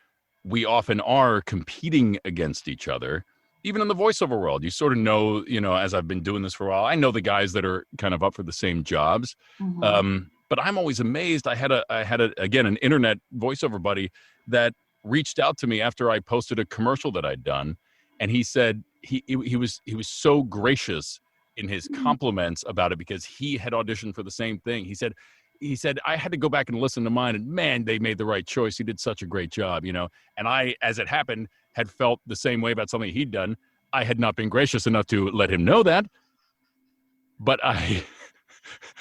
we often are competing against each other, even in the voiceover world, you sort of know, as I've been doing this for a while, I know the guys that are kind of up for the same jobs. But I'm always amazed. I had an internet voiceover buddy that reached out to me after I posted a commercial that I'd done. And he said he was so gracious in his compliments about it, because he had auditioned for the same thing. He said, I had to go back and listen to mine, and man, they made the right choice. He did such a great job, and I, as it happened, had felt the same way about something he'd done. I had not been gracious enough to let him know that, but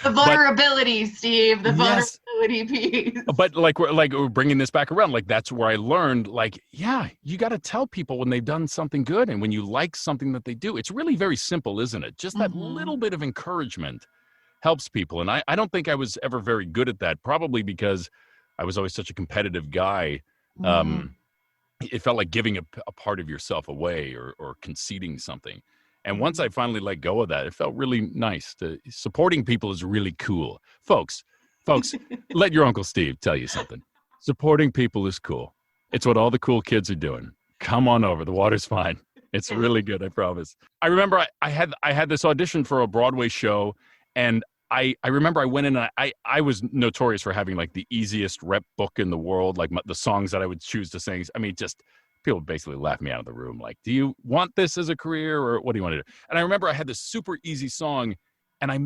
the vulnerability, Steve, the vulnerability piece. But we're bringing this back around. Like, that's where I learned, you got to tell people when they've done something good and when you like something that they do. It's really very simple, isn't it? Just that little bit of encouragement helps people. And I don't think I was ever very good at that, probably because I was always such a competitive guy. It felt like giving a part of yourself away or conceding something. And once I finally let go of that, it felt really nice. Supporting people is really cool. Folks, let your Uncle Steve tell you something. Supporting people is cool. It's what all the cool kids are doing. Come on over. The water's fine. It's really good, I promise. I remember I had this audition for a Broadway show, and I remember I went in and I was notorious for having like the easiest rep book in the world, like the songs that I would choose to sing. I mean, just people basically laughed me out of the room. Like, do you want this as a career, or what do you want to do? And I remember I had this super easy song, and I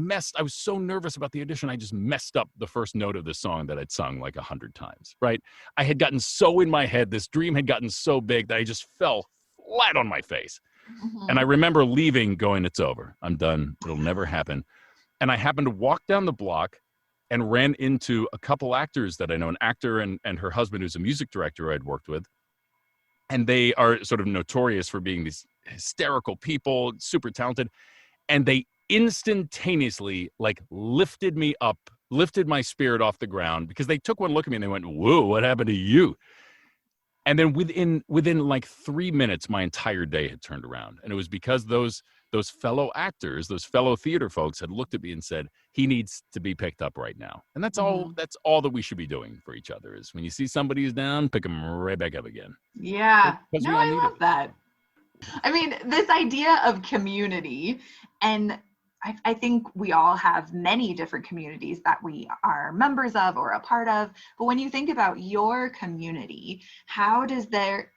was so nervous about the audition. I just messed up the first note of the song that I'd sung like 100 times, right? I had gotten so in my head, this dream had gotten so big that I just fell flat on my face. And I remember leaving going, it's over. I'm done. It'll never happen. And I happened to walk down the block and ran into a couple actors that I know, an actor and her husband, who's a music director I'd worked with. And they are sort of notorious for being these hysterical people, super talented. And they instantaneously lifted me up, lifted my spirit off the ground, because they took one look at me and they went, whoa, what happened to you? And then within like 3 minutes, my entire day had turned around. And it was because those fellow actors, those fellow theater folks had looked at me and said, he needs to be picked up right now. And that's all that we should be doing for each other, is when you see somebody who's down, pick them right back up again. Yeah. No, I love that. I mean, this idea of community, and I think we all have many different communities that we are members of or a part of. But when you think about your community, how does their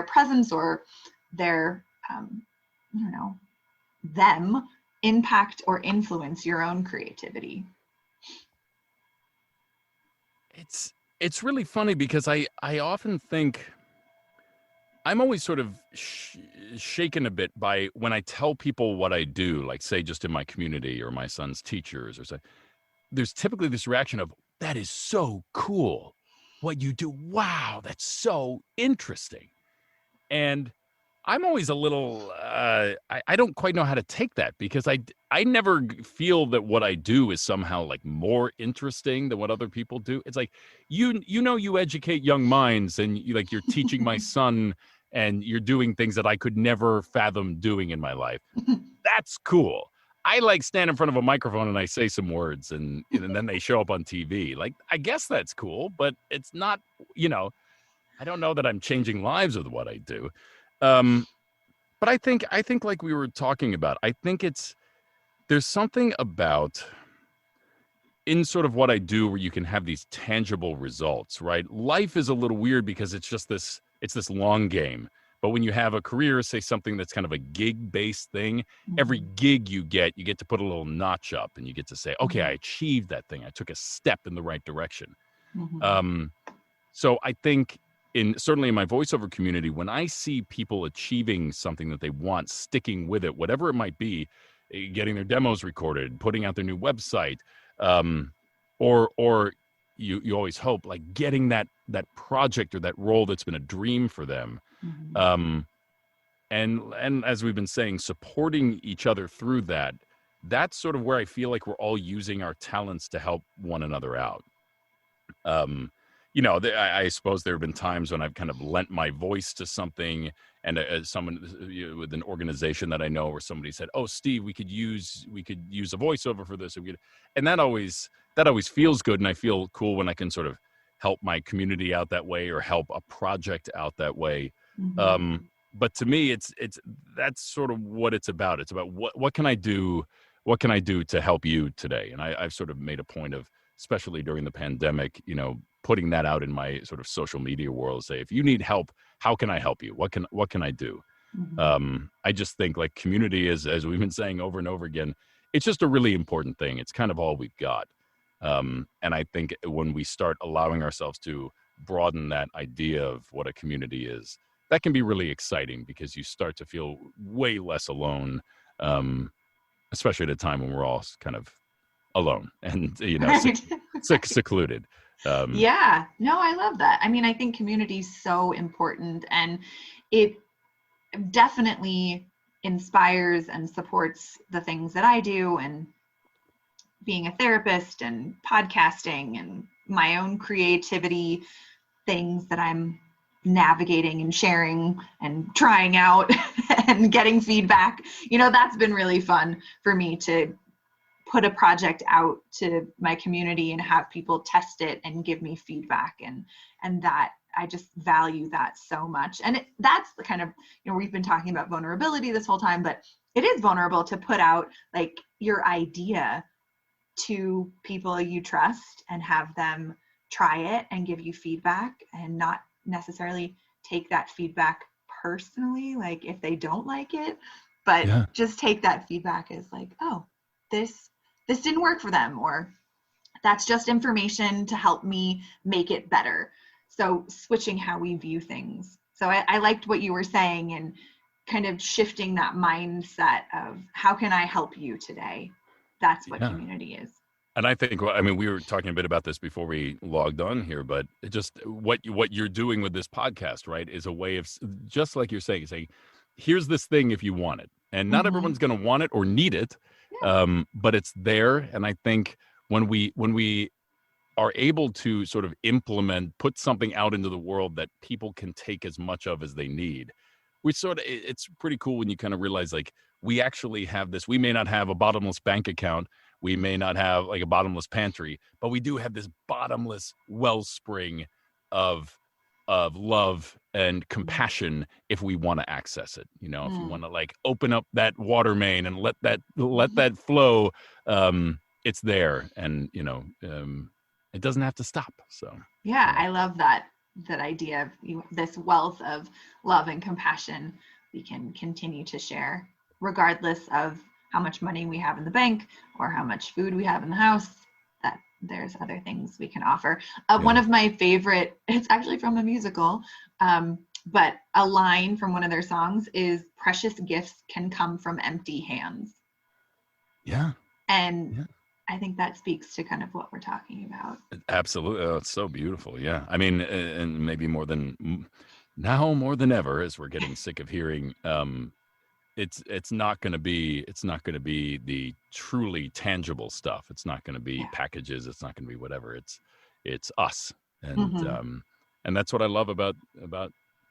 presence or their them impact or influence your own creativity? It's really funny because I often think I'm always sort of shaken a bit by when I tell people what I do, like say just in my community or my son's teachers or so. There's typically this reaction of, that is so cool what you do. Wow, that's so interesting. And I'm always a little, I don't quite know how to take that because I never feel that what I do is somehow like more interesting than what other people do. It's like, you educate young minds and you're teaching my son and you're doing things that I could never fathom doing in my life. That's cool. I like stand in front of a microphone and I say some words and then they show up on TV. Like, I guess that's cool, but it's not, I don't know that I'm changing lives with what I do. But I think like we were talking about, I think there's something about in sort of what I do where you can have these tangible results, right? Life is a little weird because it's this long game. But when you have a career, say something that's kind of a gig-based thing, every gig you get to put a little notch up and you get to say, okay, I achieved that thing. I took a step in the right direction. So I think certainly in my voiceover community, when I see people achieving something that they want, sticking with it, whatever it might be, getting their demos recorded, putting out their new website, or you always hope like getting that project or that role that's been a dream for them. And as we've been saying, supporting each other through that's sort of where I feel like we're all using our talents to help one another out. I suppose there have been times when I've kind of lent my voice to something, and someone with an organization that I know, where somebody said, "Oh, Steve, we could use a voiceover for this," and that always feels good, and I feel cool when I can sort of help my community out that way or help a project out that way. But to me, that's sort of what it's about. It's about what can I do? What can I do to help you today? And I've sort of made a point of, especially during the pandemic, putting that out in my sort of social media world, say, if you need help, how can I help you? What can I do? I just think like community is, as we've been saying over and over again, it's just a really important thing. It's kind of all we've got. And I think when we start allowing ourselves to broaden that idea of what a community is, that can be really exciting because you start to feel way less alone, especially at a time when we're all kind of alone and, secluded. Yeah, no, I love that. I mean, I think community is so important, and it definitely inspires and supports the things that I do, and being a therapist and podcasting and my own creativity things that I'm navigating and sharing and trying out and getting feedback. That's been really fun for me to put a project out to my community and have people test it and give me feedback, and that I just value that so much. And that's the kind of, we've been talking about vulnerability this whole time, but it is vulnerable to put out like your idea to people you trust and have them try it and give you feedback, and not necessarily take that feedback personally, like if they don't like it, but just take that feedback as like, oh, this didn't work for them, or that's just information to help me make it better. So switching how we view things. So I liked what you were saying, and kind of shifting that mindset of how can I help you today? That's what community is. And I think, we were talking a bit about this before we logged on here, but just what you're doing with this podcast, right, is a way of, just like you're saying, here's this thing if you want it. And not everyone's going to want it or need it, but it's there. And I think when we are able to sort of put something out into the world that people can take as much of as they need, it's pretty cool when you kind of realize, like, we actually have this. We may not have a bottomless bank account. We may not have like a bottomless pantry, but we do have this bottomless wellspring of of love and compassion if we want to access it. You know, if you want to like open up that water main and let that flow, it's there, and you know, it doesn't have to stop. So yeah, I love that idea of this wealth of love and compassion we can continue to share, regardless of how much money we have in the bank or how much food we have in the house. That there's other things we can offer. One of my favorite, it's actually from a musical, but a line from one of their songs is "Precious gifts can come from empty hands." Yeah. And I think that speaks to kind of what we're talking about. Absolutely. Oh, it's so beautiful. Yeah. I mean, and maybe more than ever, as we're getting sick of hearing, it's not going to be the truly tangible stuff. It's not going to be packages. It's not going to be whatever. It's us. And, and that's what I love about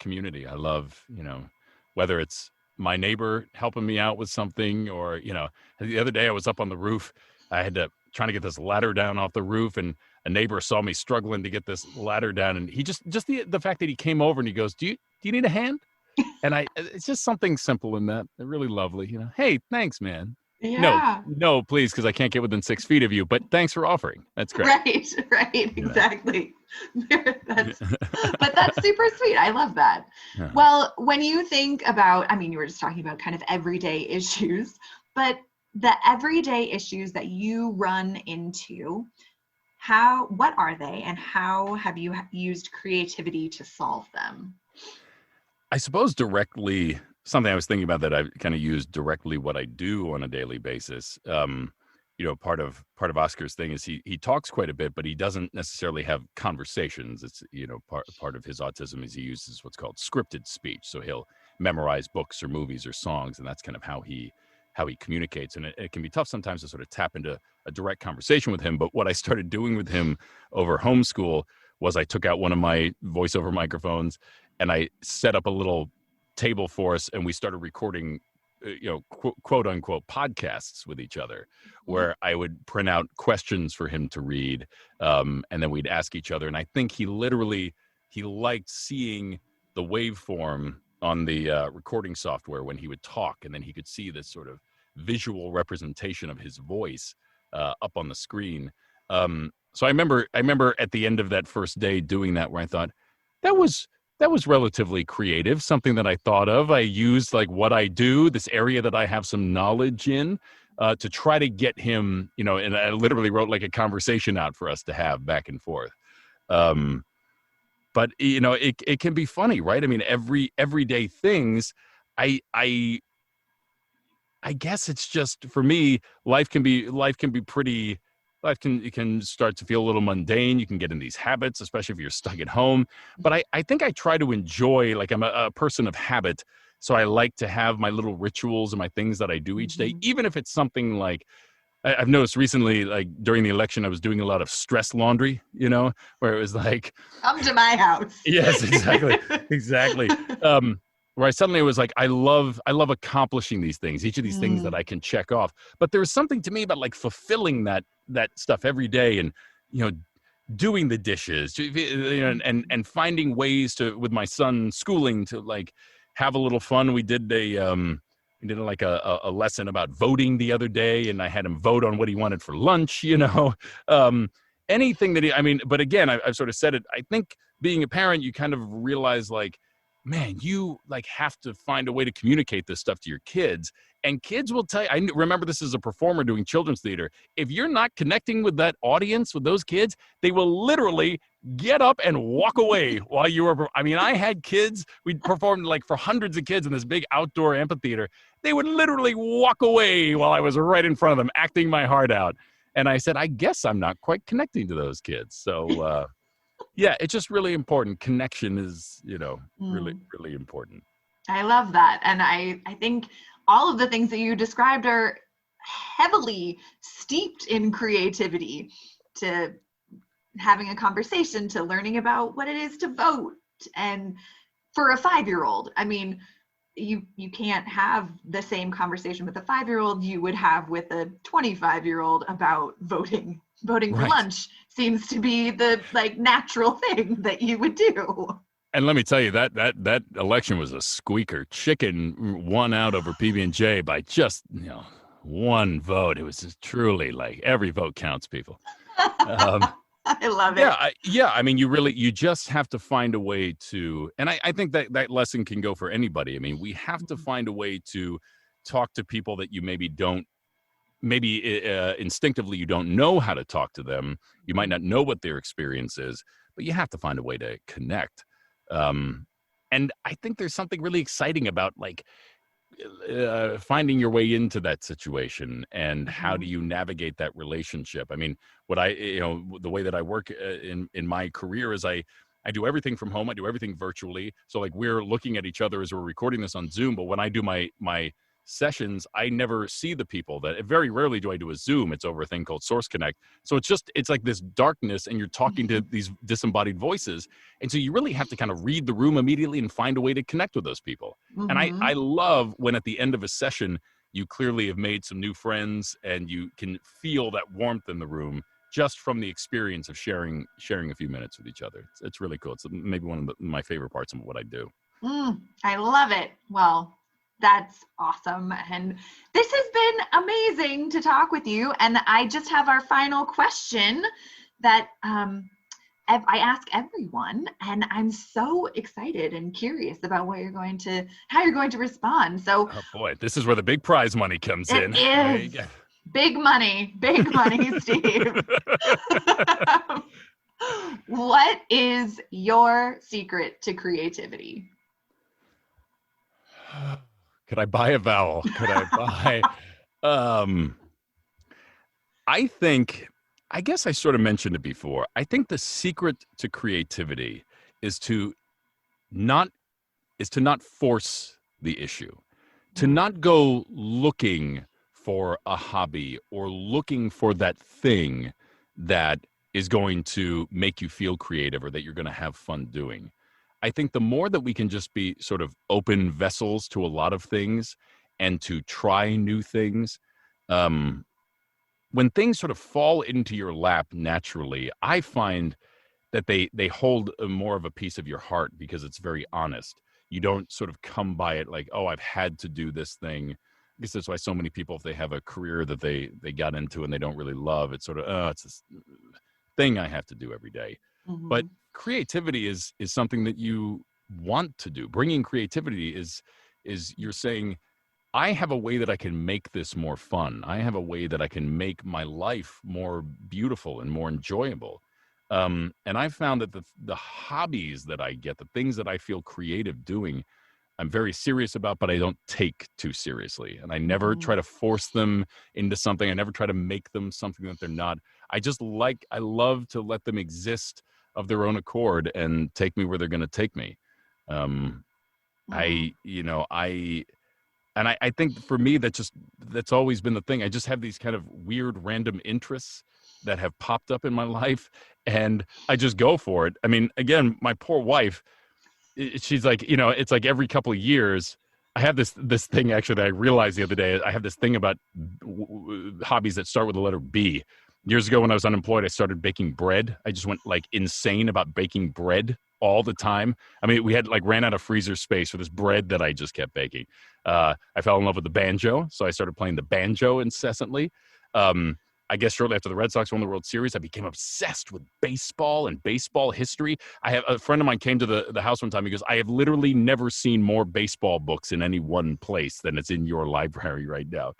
community. I love, you know, whether it's my neighbor helping me out with something, or, you know, the other day I was up on the roof. I had to trying to get this ladder down off the roof, and a neighbor saw me struggling to get this ladder down, and he just the fact that he came over and he goes, do you need a hand? And it's just something simple in that. They're really lovely, you know. Hey, thanks, man. Yeah. No, please, because I can't get within 6 feet of you, but thanks for offering. That's great. Right, exactly. But that's super sweet. I love that. Yeah. Well, when you think about, I mean, you were just talking about kind of everyday issues, but the everyday issues that you run into, what are they, and how have you used creativity to solve them? I suppose directly, something I was thinking about that I kind of use directly what I do on a daily basis. You know, part of Oscar's thing is he talks quite a bit, but he doesn't necessarily have conversations. It's, you know, part of his autism is he uses what's called scripted speech. So he'll memorize books or movies or songs, and that's kind of how he communicates. And it can be tough sometimes to sort of tap into a direct conversation with him. But what I started doing with him over homeschool was I took out one of my voiceover microphones and I set up a little table for us, and we started recording, you know, quote unquote podcasts with each other, where I would print out questions for him to read, and then we'd ask each other. And I think he liked seeing the waveform on the recording software when he would talk, and then he could see this sort of visual representation of his voice up on the screen. So I remember at the end of that first day doing that, where I thought that was relatively creative, something that I thought of. I used like what I do, this area that I have some knowledge in, to try to get him, you know, and I literally wrote like a conversation out for us to have back and forth. But you know, it can be funny, right? I mean, everyday things, I guess it's just, for me, life can start to feel a little mundane. You can get in these habits, especially if you're stuck at home. But I think I try to enjoy, like, I'm a person of habit. So I like to have my little rituals and my things that I do each day, even if it's something like, I've noticed recently, like during the election, I was doing a lot of stress laundry, you know, where it was like, come to my house. Yes, exactly. Exactly. Where I suddenly was like, I love accomplishing these things, each of these things that I can check off. But there's something to me about like fulfilling that stuff every day, and, you know, doing the dishes, you know, and finding ways to, with my son schooling, to like have a little fun. We did like a lesson about voting the other day, and I had him vote on what he wanted for lunch, you know. Anything that but again, I've sort of said it. I think being a parent, you kind of realize, like, man, you like have to find a way to communicate this stuff to your kids, and kids will tell you. I remember this as a performer doing children's theater. If you're not connecting with that audience, with those kids, they will literally get up and walk away while you were. I mean, I had kids, we performed like for hundreds of kids in this big outdoor amphitheater. They would literally walk away while I was right in front of them, acting my heart out. And I said, I guess I'm not quite connecting to those kids. So, yeah, it's just really important. Connection is, you know, really, really important. I love that. And I think all of the things that you described are heavily steeped in creativity, to having a conversation, to learning about what it is to vote. And for a 5-year-old, I mean, you can't have the same conversation with a 5-year-old you would have with a 25-year-old about voting. Voting for lunch seems to be the like natural thing that you would do. And let me tell you, that election was a squeaker. Chicken won out over PB&J by just, one vote. It was just truly like every vote counts, people. I love it. I mean, you just have to find a way to, and I think that lesson can go for anybody. I mean, we have to find a way to talk to people that you maybe instinctively you don't know how to talk to them. You might not know what their experience is, but you have to find a way to connect. And I think there's something really exciting about like finding your way into that situation and how do you navigate that relationship. I mean, the way that I work in my career is I do everything from home. I do everything virtually. So like we're looking at each other as we're recording this on Zoom, but when I do my sessions, I never see the people. That very rarely do I do a Zoom. It's over a thing called Source Connect. So it's like this darkness and you're talking to these disembodied voices. And so you really have to kind of read the room immediately and find a way to connect with those people. And I love when at the end of a session, you clearly have made some new friends and you can feel that warmth in the room just from the experience of sharing a few minutes with each other. It's really cool. It's maybe one of my favorite parts of what I do. I love it. Well, that's awesome. And this has been amazing to talk with you. And I just have our final question that I ask everyone, and I'm so excited and curious about how you're going to respond. So, oh boy, this is where the big prize money comes in. It is big money, Steve. What is your secret to creativity? Could I buy a vowel? Could I buy? I guess I sort of mentioned it before. I think the secret to creativity is to not force the issue, to not go looking for a hobby or looking for that thing that is going to make you feel creative or that you're going to have fun doing. I think the more that we can just be sort of open vessels to a lot of things and to try new things, when things sort of fall into your lap naturally, I find that they hold more of a piece of your heart because it's very honest. You don't sort of come by it like, oh, I've had to do this thing. I guess that's why so many people, if they have a career that they got into and they don't really love, it's sort of, it's this thing I have to do every day. But creativity is something that you want to do. Bringing creativity is you're saying, I have a way that I can make this more fun. I have a way that I can make my life more beautiful and more enjoyable. And I found that the hobbies that I get, the things that I feel creative doing, I'm very serious about, but I don't take too seriously. And I never try to force them into something. I never try to make them something that they're not. I love to let them exist of their own accord and take me where they're going to take me. I think for me, that's always been the thing. I just have these kind of weird random interests that have popped up in my life and I just go for it. I mean, again, my poor wife, she's like, it's like every couple of years I have this thing actually that I realized the other day. I have this thing about hobbies that start with the letter B. Years ago when I was unemployed, I started baking bread. I just went like insane about baking bread all the time. I mean, we had ran out of freezer space for this bread that I just kept baking. I fell in love with the banjo, so I started playing the banjo incessantly. I guess shortly after the Red Sox won the World Series, I became obsessed with baseball and baseball history. I have a friend of mine came to the house one time. He goes, I have literally never seen more baseball books in any one place than it's in your library right now.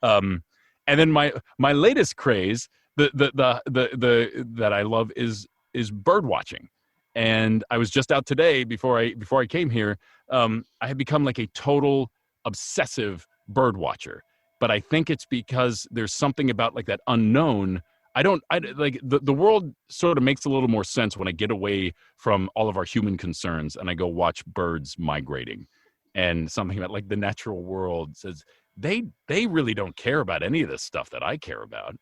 And then my latest craze, that I love is bird watching. And I was just out today before I came here. I had become like a total obsessive bird watcher. But I think it's because there's something about like that unknown. The world sort of makes a little more sense when I get away from all of our human concerns and I go watch birds migrating. And something about like the natural world says they really don't care about any of this stuff that I care about.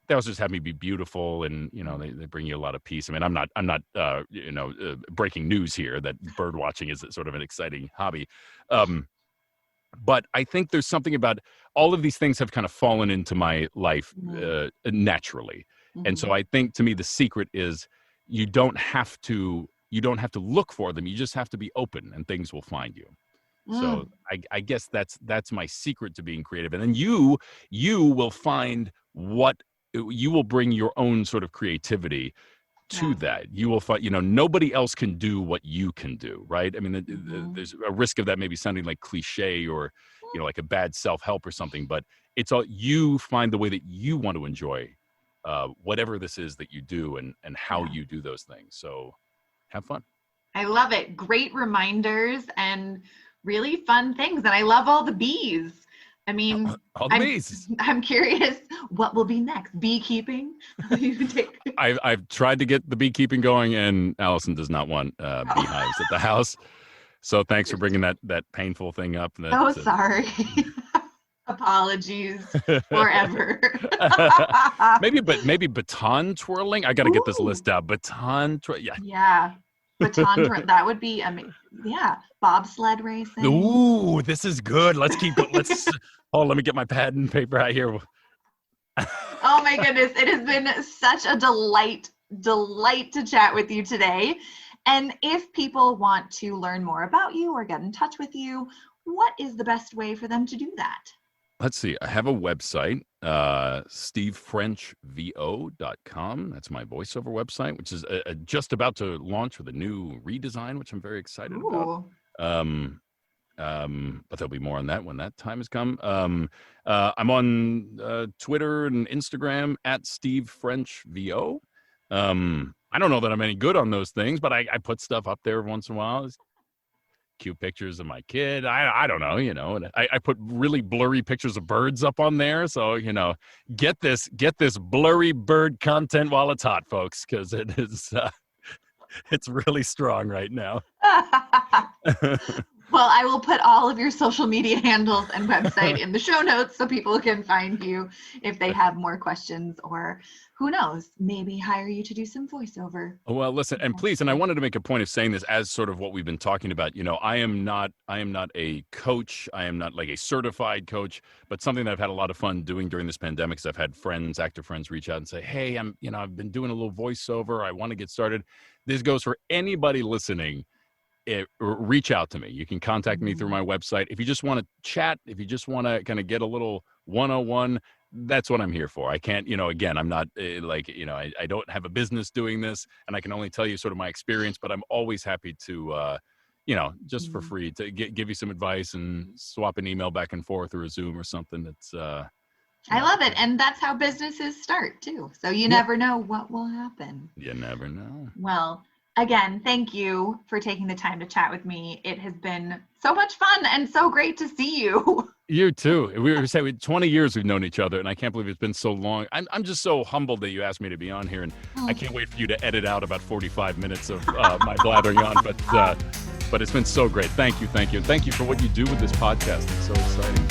They also just have me be beautiful, and they bring you a lot of peace. I mean, I'm not breaking news here that bird watching is sort of an exciting hobby. But I think there's something about all of these things have kind of fallen into my life naturally. And so I think to me, the secret is you don't have to you don't have to look for them. You just have to be open and things will find you. So I guess that's my secret to being creative. And then you will find you will bring your own sort of creativity to that. You will find, nobody else can do what you can do, right? I mean, there's a risk of that maybe sounding like cliche or, like a bad self-help or something, but it's all, you find the way that you want to enjoy whatever this is that you do and how you do those things. So have fun. I love it. Great reminders and really fun things. And I love all the bees. I mean, I'm curious what will be next. Beekeeping? I've tried to get the beekeeping going, and Allison does not want beehives at the house. So thanks for bringing that painful thing up. Sorry. Apologies forever. maybe baton twirling. I got to get this list out. Yeah. Baton twirling. That would be amazing. Yeah. Bobsled racing. Ooh, this is good. Let's keep going. Let me get my pad and paper out here. Oh my goodness. It has been such a delight to chat with you today. And if people want to learn more about you or get in touch with you, what is the best way for them to do that? Let's see. I have a website, stevefrenchvo.com. That's my voiceover website, which is just about to launch with a new redesign, which I'm very excited about. But there'll be more on that when that time has come. I'm on Twitter and Instagram at stevefrenchvo. I don't know that I'm any good on those things, but I put stuff up there once in a while. Cute pictures of my kid. I don't know, and I put really blurry pictures of birds up on there. So, get this blurry bird content while it's hot, folks, because it is, it's really strong right now. Well, I will put all of your social media handles and website in the show notes so people can find you if they have more questions or who knows, maybe hire you to do some voiceover. Well, listen, and please, and I wanted to make a point of saying this as sort of what we've been talking about. I am not a coach. I am not like a certified coach, but something that I've had a lot of fun doing during this pandemic is I've had actor friends reach out and say, hey, I've been doing a little voiceover. I want to get started. This goes for anybody listening. Reach out to me. You can contact me through my website. If you just want to chat, if you just want to kind of get a little one-on-one, that's what I'm here for. I can't, again, I'm not I don't have a business doing this, and I can only tell you sort of my experience, but I'm always happy to, just for free to give you some advice and swap an email back and forth or a Zoom or something. That's, I love it. And that's how businesses start too. So you never know what will happen. You never know. Well, again, thank you for taking the time to chat with me. It has been so much fun and so great to see you. You too. We were saying 20 years we've known each other, and I can't believe it's been so long. I'm just so humbled that you asked me to be on here, and I can't wait for you to edit out about 45 minutes of my blathering on. But it's been so great. Thank you. And thank you for what you do with this podcast. It's so exciting.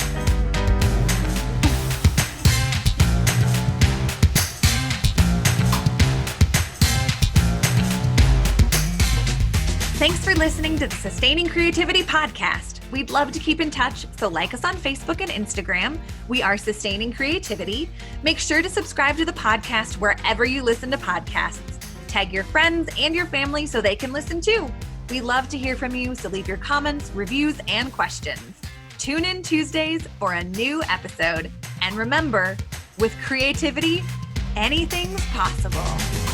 Thanks for listening to the Sustaining Creativity Podcast. We'd love to keep in touch, so like us on Facebook and Instagram. We are Sustaining Creativity. Make sure to subscribe to the podcast wherever you listen to podcasts. Tag your friends and your family so they can listen too. We love to hear from you, so leave your comments, reviews, and questions. Tune in Tuesdays for a new episode. And remember, with creativity, anything's possible.